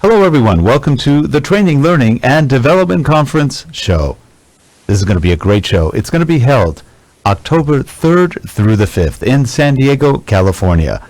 Hello everyone, welcome to the Training, Learning, and Development Conference show. This is going to be a great show. It's going to be held October 3rd through the 5th in San Diego, California.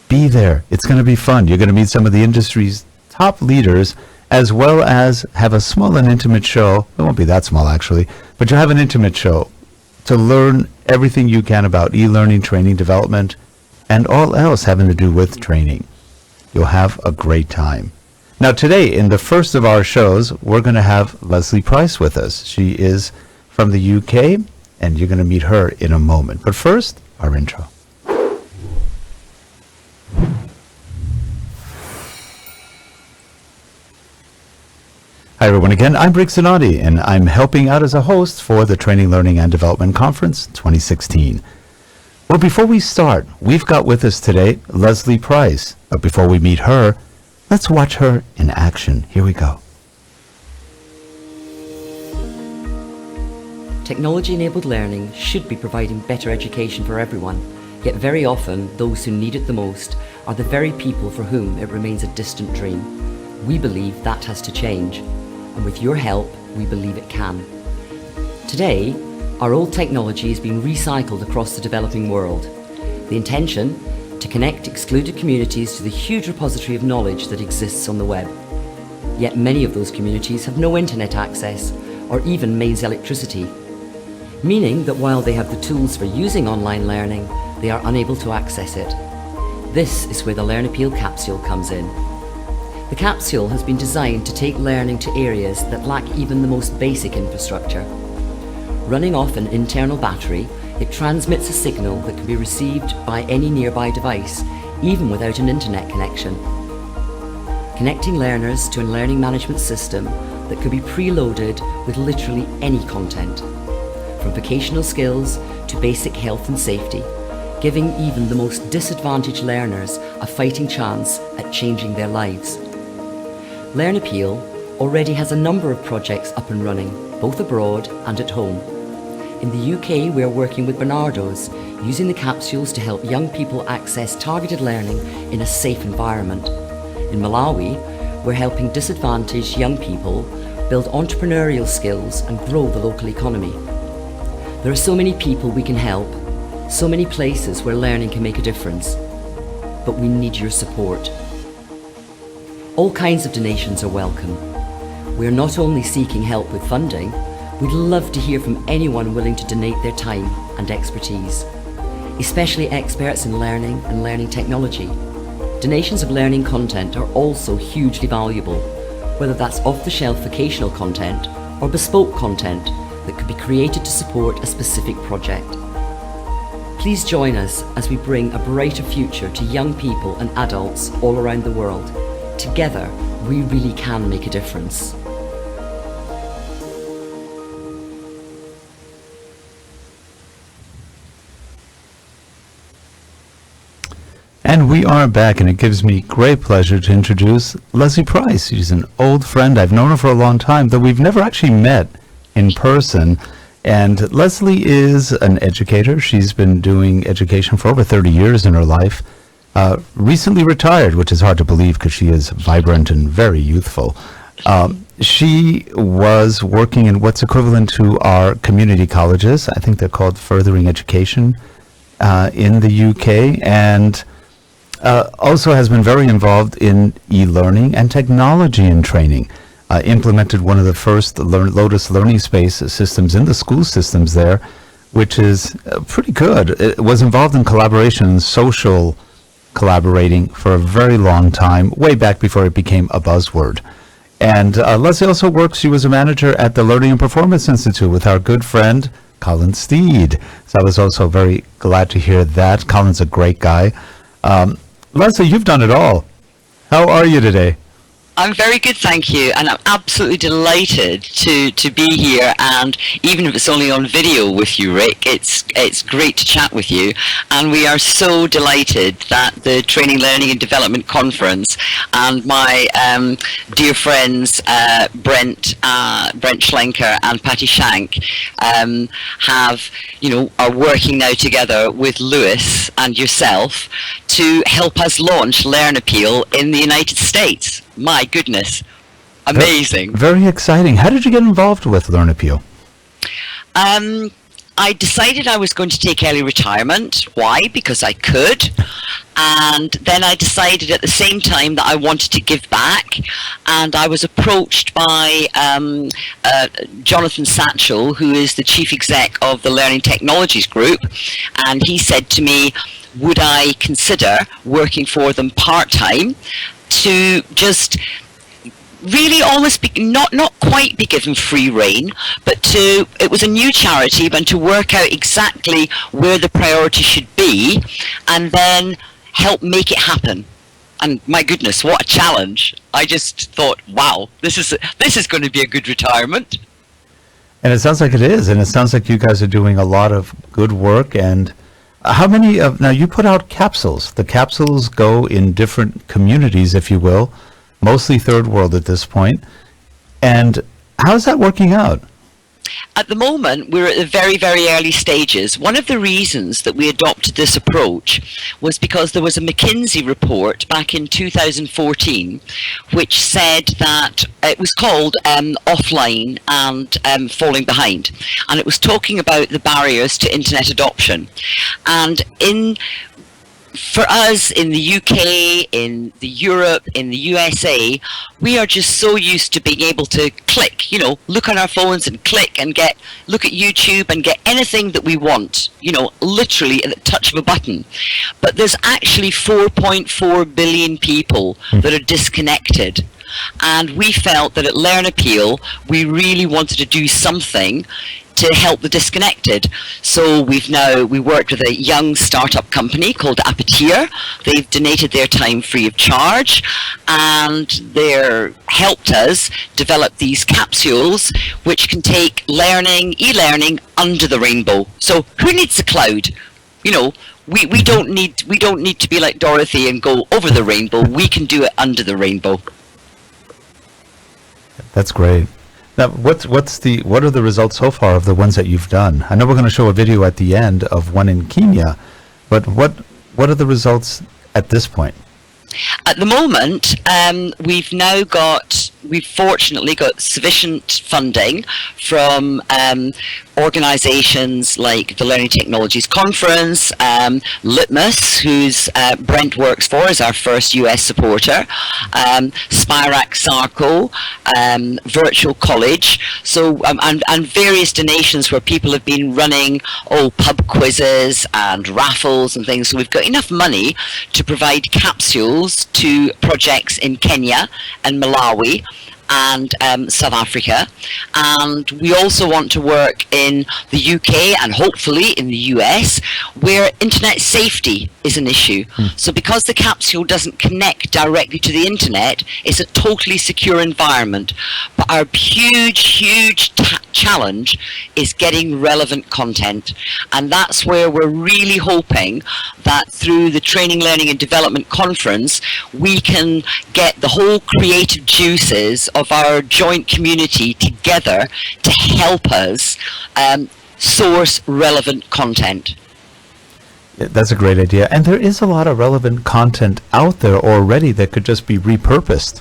Be there. It's going to be fun. You're going to meet some of the industry's top leaders, as well as have a small and intimate show. It won't be that small actually, but you'll have an intimate show to learn everything you can about e-learning, training, development, and all else having to do with training. You'll have a great time. Now today, in the first of our shows, we're going to have Lesley Price with us. She is from the UK, and you're going to meet her in a moment. But first, our intro. Hi everyone again, I'm Rick Zanotti, and I'm helping out as a host for the Training, Learning, and Development Conference 2016. Well, before we start, we've got with us today Lesley Price. But before we meet her, let's watch her in action. Here we go. Technology-enabled learning should be providing better education for everyone, yet very often those who need it the most are the very people for whom it remains a distant dream. We believe that has to change, and with your help, we believe it can. Today, our old technology is being recycled across the developing world. The intention? To connect excluded communities to the huge repository of knowledge that exists on the web. Yet many of those communities have no internet access or even mains electricity, meaning that while they have the tools for using online learning, they are unable to access it. This is where the LearnAppeal capsule comes in. The capsule has been designed to take learning to areas that lack even the most basic infrastructure. Running off an internal battery, it transmits a signal that can be received by any nearby device, even without an internet connection. Connecting learners to a learning management system that can be preloaded with literally any content, from vocational skills to basic health and safety, giving even the most disadvantaged learners a fighting chance at changing their lives. LearnAppeal already has a number of projects up and running, both abroad and at home. In the UK, we are working with Bernardo's, using the capsules to help young people access targeted learning in a safe environment. In Malawi, we're helping disadvantaged young people build entrepreneurial skills and grow the local economy. There are so many people we can help, so many places where learning can make a difference, but we need your support. All kinds of donations are welcome. We are not only seeking help with funding, we'd love to hear from anyone willing to donate their time and expertise, especially experts in learning and learning technology. Donations of learning content are also hugely valuable, whether that's off-the-shelf vocational content or bespoke content that could be created to support a specific project. Please join us as we bring a brighter future to young people and adults all around the world. Together, we really can make a difference. And we are back, and it gives me great pleasure to introduce Lesley Price. She's an old friend. I've known her for a long time, though we've never actually met in person. And Lesley is an educator. She's been doing education for over 30 years in her life. Recently retired, which is hard to believe because she is vibrant and very youthful. She was working in what's equivalent to our community colleges. I think they're called furthering education in the UK, and also has been very involved in e-learning and technology and training. Implemented one of the first Lotus learning space systems in the school systems there, which is pretty good. It was involved in collaboration and social collaborating for a very long time, way back before it became a buzzword. And Lesley also works, she was a manager at the Learning and Performance Institute with our good friend, Colin Steed. So I was also very glad to hear that. Colin's a great guy. Lesley, you've done it all. How are you today? I'm very good, thank you, and I'm absolutely delighted to be here, and even if it's only on video with you, Rick, it's great to chat with you, and we are so delighted that the Training, Learning and Development Conference and my dear friends Brent Schlenker and Patty Shank are working now together with Lewis and yourself to help us launch LearnAppeal in the United States. my goodness, amazing. Very exciting. How did you get involved with LearnAppeal? I decided I was going to take early retirement. Why? Because I could. And then I decided at the same time that I wanted to give back. And I was approached by Jonathan Satchell, who is the chief exec of the Learning Technologies Group. And he said to me, would I consider working for them part-time to just really almost be, not quite be given free rein, but it was a new charity, but to work out exactly where the priority should be and then help make it happen. And my goodness, what a challenge. I just thought, wow, this is going to be a good retirement. And it sounds like it is, and it sounds like you guys are doing a lot of good work. And how many of, now you put out capsules. The capsules go in different communities, if you will, mostly third world at this point. And how's that working out? At the moment, we're at the very, very early stages. One of the reasons that we adopted this approach was because there was a McKinsey report back in 2014 which said that it was called Offline and Falling Behind. And it was talking about the barriers to internet adoption. And for us in the UK, in the Europe, in the USA, we are just so used to being able to click, look on our phones and click and look at YouTube and get anything that we want, literally at the touch of a button. But there's actually 4.4 billion people that are disconnected. And we felt that at LearnAppeal, we really wanted to do something to help the disconnected. So we worked with a young startup company called Appetit. They've donated their time free of charge, and they're helped us develop these capsules which can take e-learning under the rainbow. So who needs the cloud? We don't need to be like Dorothy and go over the rainbow. We can do it under the rainbow. That's great. Now, what are the results so far of the ones that you've done? I know we're going to show a video at the end of one in Kenya, but what are the results at this point? At the moment, we've fortunately got sufficient funding from organisations like the Learning Technologies Conference, Litmus, who's Brent works for, is our first US supporter, Spirac Sarco, Virtual College, so and various donations where people have been running pub quizzes and raffles and things. So we've got enough money to provide capsules to projects in Kenya and Malawi and South Africa, and we also want to work in the UK and hopefully in the US where internet safety is an issue. So because the capsule doesn't connect directly to the internet, it's a totally secure environment, but our huge challenge is getting relevant content, and that's where we're really hoping that through the Training, Learning and Development Conference we can get the whole creative juices of our joint community together to help us source relevant content. That's a great idea. And there is a lot of relevant content out there already that could just be repurposed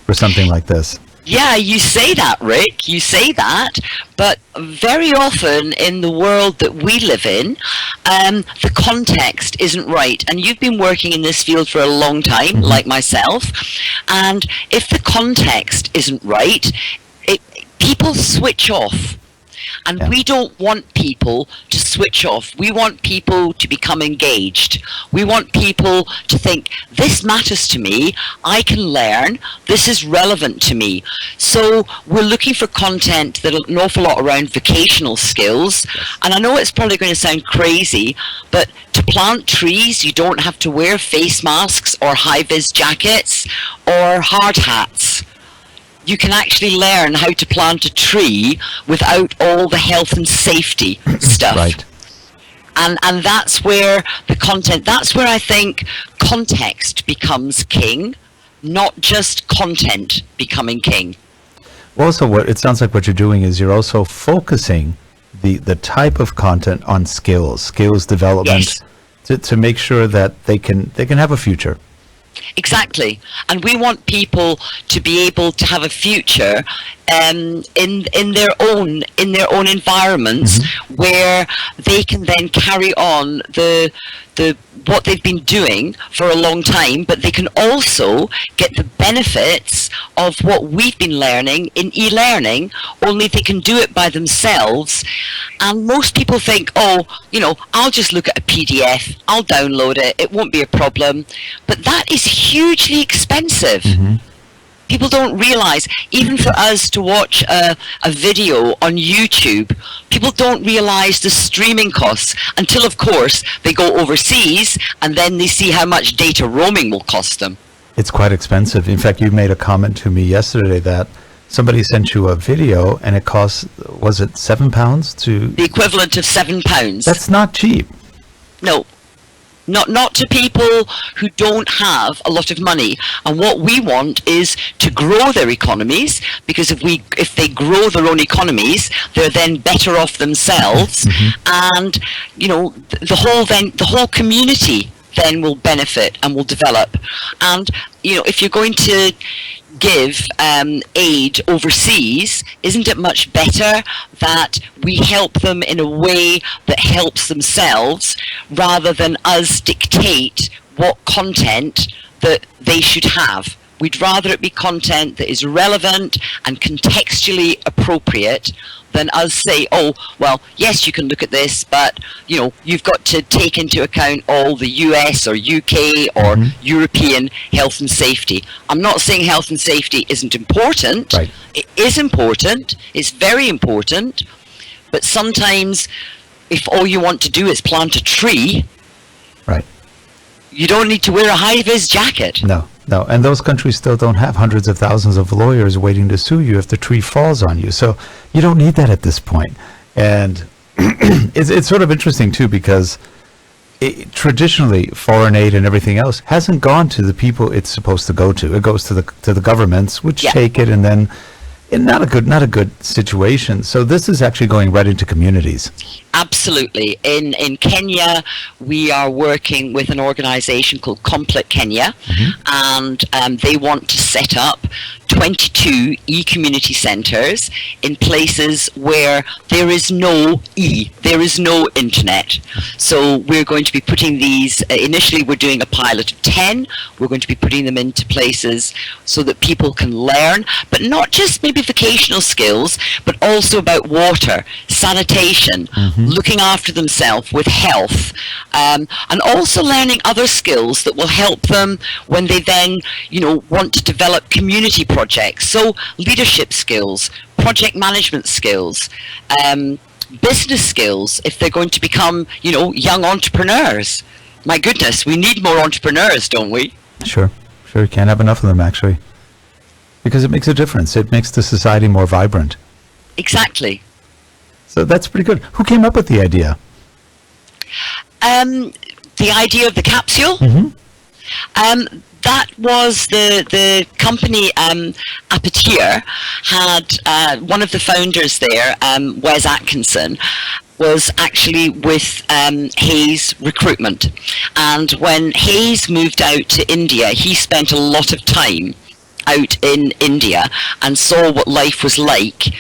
for something like this. Yeah, you say that, Rick, you say that, but very often in the world that we live in, the context isn't right. And you've been working in this field for a long time, like myself, and if the context isn't right, people switch off. And we don't want people to switch off. We want people to become engaged. We want people to think, this matters to me, I can learn, this is relevant to me. So we're looking for content that an awful lot around vocational skills. And I know it's probably going to sound crazy, but to plant trees, you don't have to wear face masks or high-vis jackets or hard hats. You can actually learn how to plant a tree without all the health and safety stuff. Right. And that's where that's where I think context becomes king, not just content becoming king. Also, what it sounds like what you're doing is you're also focusing the type of content on skills development, Yes. to make sure that they can have a future. Exactly, and we want people to be able to have a future in their own environments, where they can then carry on the what they've been doing for a long time, but they can also get the benefits of what we've been learning in e-learning, only they can do it by themselves. And most people think, oh, you know, I'll just look at a PDF, I'll download it, it won't be a problem. But that is hugely expensive. People don't realize, even for us to watch a video on YouTube, people don't realize the streaming costs until, of course, they go overseas and then they see how much data roaming will cost them. It's quite expensive. In fact, you made a comment to me yesterday that somebody sent you a video and it costs, was it £7 to... The equivalent of £7. That's not cheap. No. Not to people who don't have a lot of money. And what we want is to grow their economies, because if they grow their own economies, they're then better off themselves. And you know, the whole community then will benefit and will develop. And you know, if you're going to give aid overseas, isn't it much better that we help them in a way that helps themselves, rather than us dictate what content that they should have? We'd rather it be content that is relevant and contextually appropriate than us say, oh, well, yes, you can look at this, but, you know, you've got to take into account all the US or UK or European health and safety. I'm not saying health and safety isn't important. Right. It is important. It's very important. But sometimes if all you want to do is plant a tree, Right. you don't need to wear a high-vis jacket. No. And those countries still don't have hundreds of thousands of lawyers waiting to sue you if the tree falls on you. So you don't need that at this point. And it's sort of interesting, too, because traditionally foreign aid and everything else hasn't gone to the people it's supposed to go to. It goes to the governments, which take it, and then not a good situation. So this is actually going right into communities. Absolutely. In Kenya, we are working with an organization called Complete Kenya, and they want to set up 22 e-community centers in places where there is no internet. So we're going to be putting these, initially we're doing a pilot of 10, we're going to be putting them into places so that people can learn, but not just maybe vocational skills, but also about water, sanitation, looking after themselves with health, and also learning other skills that will help them when they then, you know, want to develop community projects. So leadership skills, project management skills, business skills, if they're going to become, you know, young entrepreneurs. My goodness, we need more entrepreneurs, don't we? Sure. You can't have enough of them, actually, because it makes a difference. It makes the society more vibrant. Exactly. So that's pretty good. Who came up with the idea? The idea of the capsule? That was the company, Appetit, had one of the founders there, Wes Atkinson, was actually with Hayes Recruitment. And when Hayes moved out to India, he spent a lot of time out in India and saw what life was like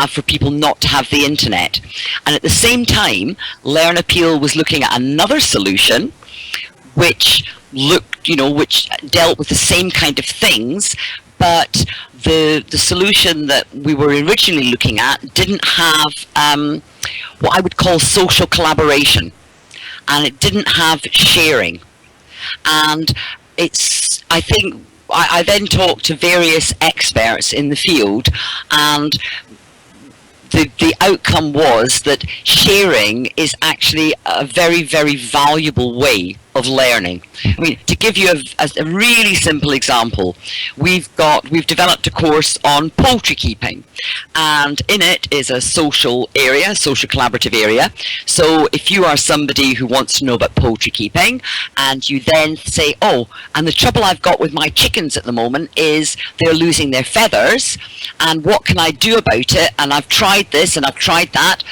for people not to have the internet. And at the same time, LearnAppeal was looking at another solution which dealt with the same kind of things, but the solution that we were originally looking at didn't have what I would call social collaboration, and it didn't have sharing. And I then talked to various experts in the field, and the outcome was that sharing is actually a very, very valuable way of learning. I mean, to give you a really simple example, we've developed a course on poultry keeping, and in it is a social collaborative area. So if you are somebody who wants to know about poultry keeping, and you then say, oh, and the trouble I've got with my chickens at the moment is they're losing their feathers, and what can I do about it? And I've tried this and I've tried that.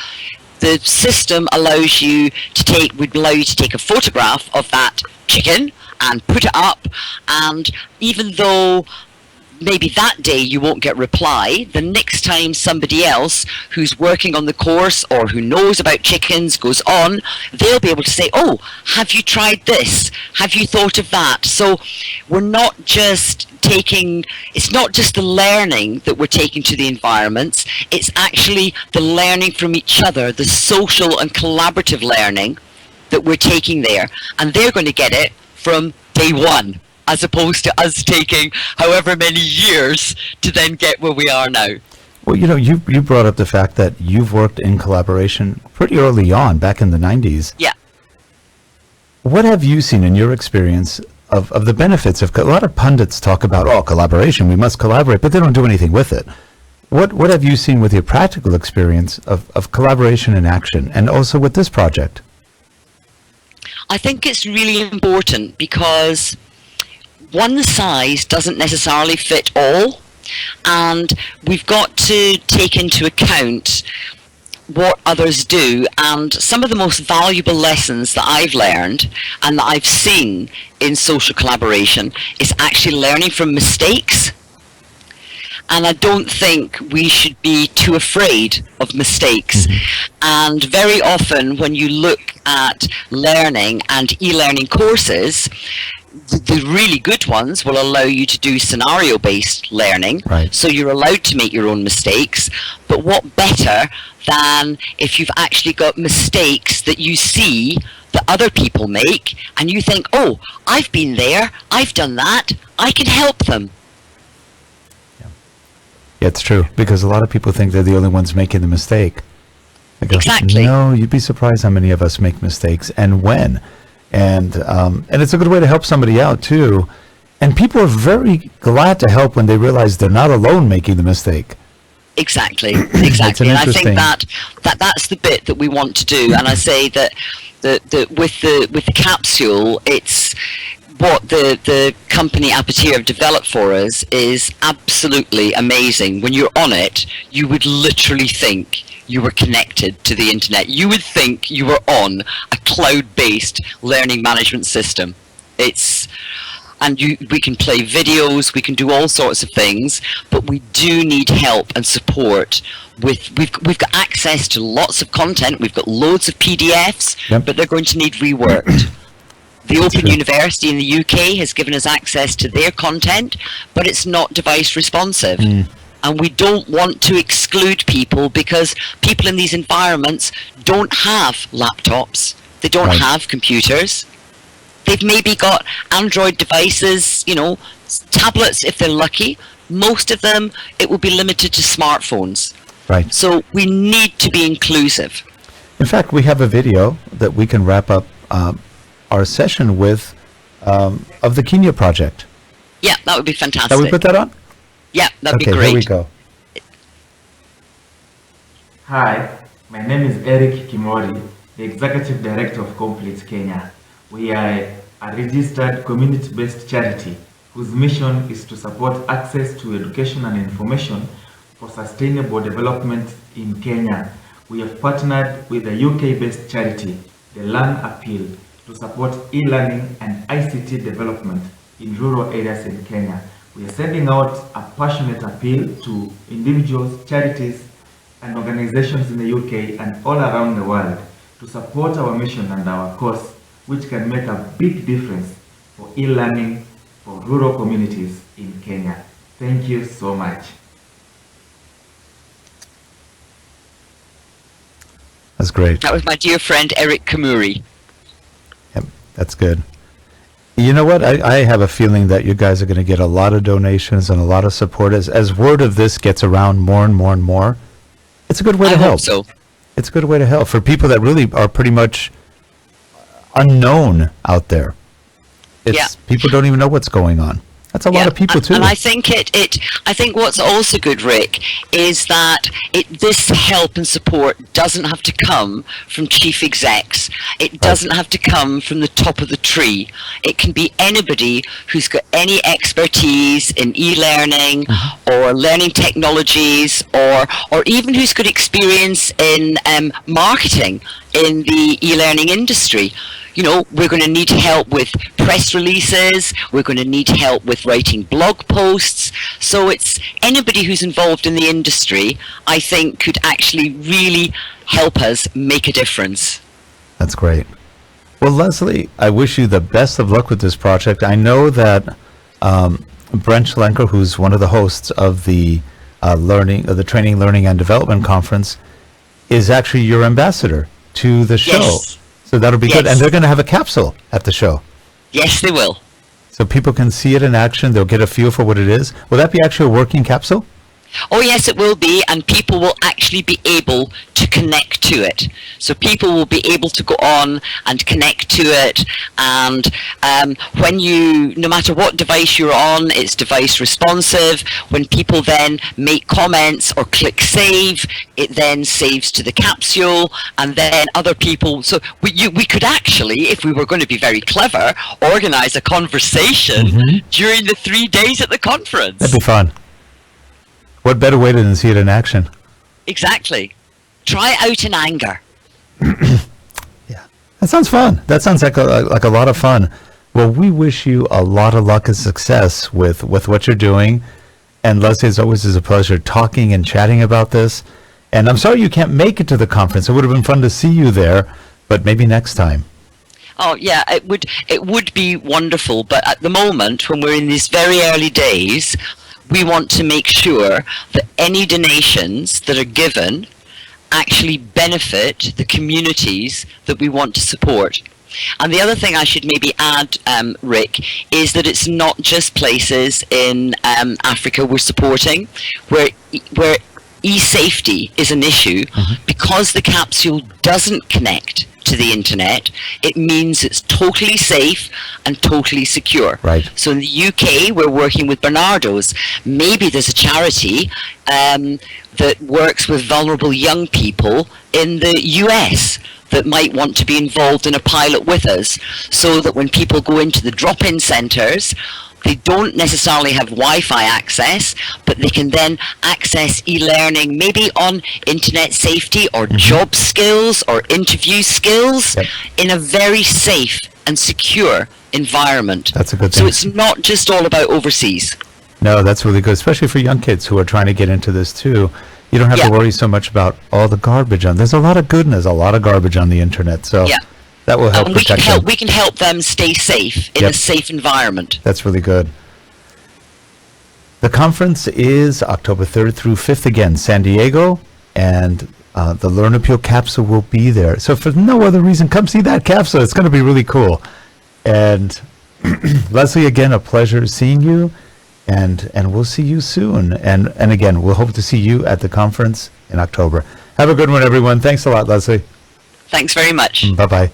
The system would allow you to take a photograph of that chicken and put it up, and even though maybe that day you won't get reply, the next time somebody else who's working on the course or who knows about chickens goes on, they'll be able to say, oh, have you tried this? Have you thought of that? So we're not just taking, it's not just the learning that we're taking to the environments, it's actually the learning from each other, the social and collaborative learning that we're taking there. And they're going to get it from day one, as opposed to us taking however many years to then get where we are now. Well, you brought up the fact that you've worked in collaboration pretty early on, back in the 90s. Yeah. What have you seen in your experience of the benefits of, a lot of pundits talk about, oh, collaboration, we must collaborate, but they don't do anything with it. What have you seen with your practical experience of collaboration in action, and also with this project? I think it's really important because one size doesn't necessarily fit all, and we've got to take into account what others do. And some of the most valuable lessons that I've learned and that I've seen in social collaboration is actually learning from mistakes. And I don't think we should be too afraid of mistakes. And very often when you look at learning and e-learning courses, the really good ones will allow you to do scenario-based learning. Right. So you're allowed to make your own mistakes. But what better than if you've actually got mistakes that you see that other people make, and you think, oh, I've been there, I've done that, I can help them. Yeah, it's true, because a lot of people think they're the only ones making the mistake. I go, Exactly. no, you'd be surprised how many of us make mistakes, and when. And it's a good way to help somebody out, too. And people are very glad to help when they realize they're not alone making the mistake. Exactly, exactly. And I think interesting- that's the bit that we want to do. And I say that with the capsule, it's what the company Appetit have developed for us is absolutely amazing. When you're on it, you would literally think you were connected to the internet. You would think you were on a cloud-based learning management system. We can play videos, we can do all sorts of things, but we do need help and support. We've got access to lots of content, we've got loads of PDFs, Yep. but they're going to need reworked. The Open true. University in the UK has given us access to their content, but it's not device responsive. And we don't want to exclude people, because people in these environments don't have laptops, they don't Right. have computers. They've maybe got Android devices, tablets if they're lucky. Most of them, it will be limited to smartphones. Right. So we need to be inclusive. In fact, we have a video that we can wrap up our session with of the Kenya project. Yeah, that would be fantastic. Shall we put that on? Yeah, that'd be Okay, great. here we go. Hi, my name is Eric Kimori, the Executive Director of Complete Kenya. We are a registered community-based charity whose mission is to support access to education and information for sustainable development in Kenya. We have partnered with a UK-based charity, the LearnAppeal, to support e-learning and ICT development in rural areas in Kenya. We are sending out a passionate appeal to individuals, charities, and organizations in the UK and all around the world to support our mission and our cause, which can make a big difference for e-learning for rural communities in Kenya. Thank you so much. That's great. That was my dear friend Eric Kamuri. Yep, that's good. You know what? I have a feeling that you guys are going to get a lot of donations and a lot of support as word of this gets around more and more and more. It's a good way I to hope help. so. It's a good way to help for people that really are pretty much unknown out there. Yeah. People don't even know what's going on. That's a lot of people too. And I think I think what's also good, Rick, is that this help and support doesn't have to come from chief execs. It doesn't have to come from the top of the tree. It can be anybody who's got any expertise in e-learning or learning technologies, or even who's got experience in marketing in the e-learning industry. we're going to need help with press releases, we're going to need help with writing blog posts. So it's anybody who's involved in the industry, I think, could actually really help us make a difference. That's great. Well, Lesley, I wish you the best of luck with this project. I know that Brent Schlenker, who's one of the hosts of the Training, Learning, and Development Conference, is actually your ambassador to the show. Yes. So that'll be good. Yes. And they're going to have a capsule at the show. Yes, they will. So people can see it in action. They'll get a feel for what it is. Will that be actually a working capsule? Oh yes, it will be, and people will actually be able to connect to it. So people will be able to go on and connect to it, and no matter what device you're on, it's device responsive. When people then make comments or click save, it then saves to the capsule, and then other people. So we could actually, if we were going to be very clever, organize a conversation during the 3 days at the conference. That'd be fun. What better way than see it in action? Exactly. Try it out in anger. Yeah, that sounds fun. That sounds like a lot of fun. Well, we wish you a lot of luck and success with what you're doing. And Lesley, as always, is a pleasure talking and chatting about this. And I'm sorry you can't make it to the conference. It would have been fun to see you there, but maybe next time. Oh yeah, it would be wonderful. But at the moment, when we're in these very early days, we want to make sure that any donations that are given actually benefit the communities that we want to support. And the other thing I should maybe add, Rick, is that it's not just places in Africa we're supporting, where e-safety is an issue. Because the capsule doesn't connect to the internet, it means it's totally safe and totally secure. Right. So in the UK, we're working with Bernardo's. Maybe there's a charity that works with vulnerable young people in the US that might want to be involved in a pilot with us, so that when people go into the drop-in centres, they don't necessarily have Wi-Fi access, but they can then access e-learning, maybe on internet safety or job skills or interview skills in a very safe and secure environment. That's a good thing. So it's not just all about overseas. No, that's really good, especially for young kids who are trying to get into this too. You don't have to worry so much about all the garbage on. There's a lot of goodness, a lot of garbage on the internet. So that will help protect them. We can help them stay safe in a safe environment. That's really good. The conference is October 3rd through 5th again, San Diego, and the LearnAppeal capsule will be there. So for no other reason, come see that capsule. It's going to be really cool. And Lesley, again, a pleasure seeing you, and we'll see you soon. And again, we'll hope to see you at the conference in October. Have a good one, everyone. Thanks a lot, Lesley. Thanks very much. Bye-bye.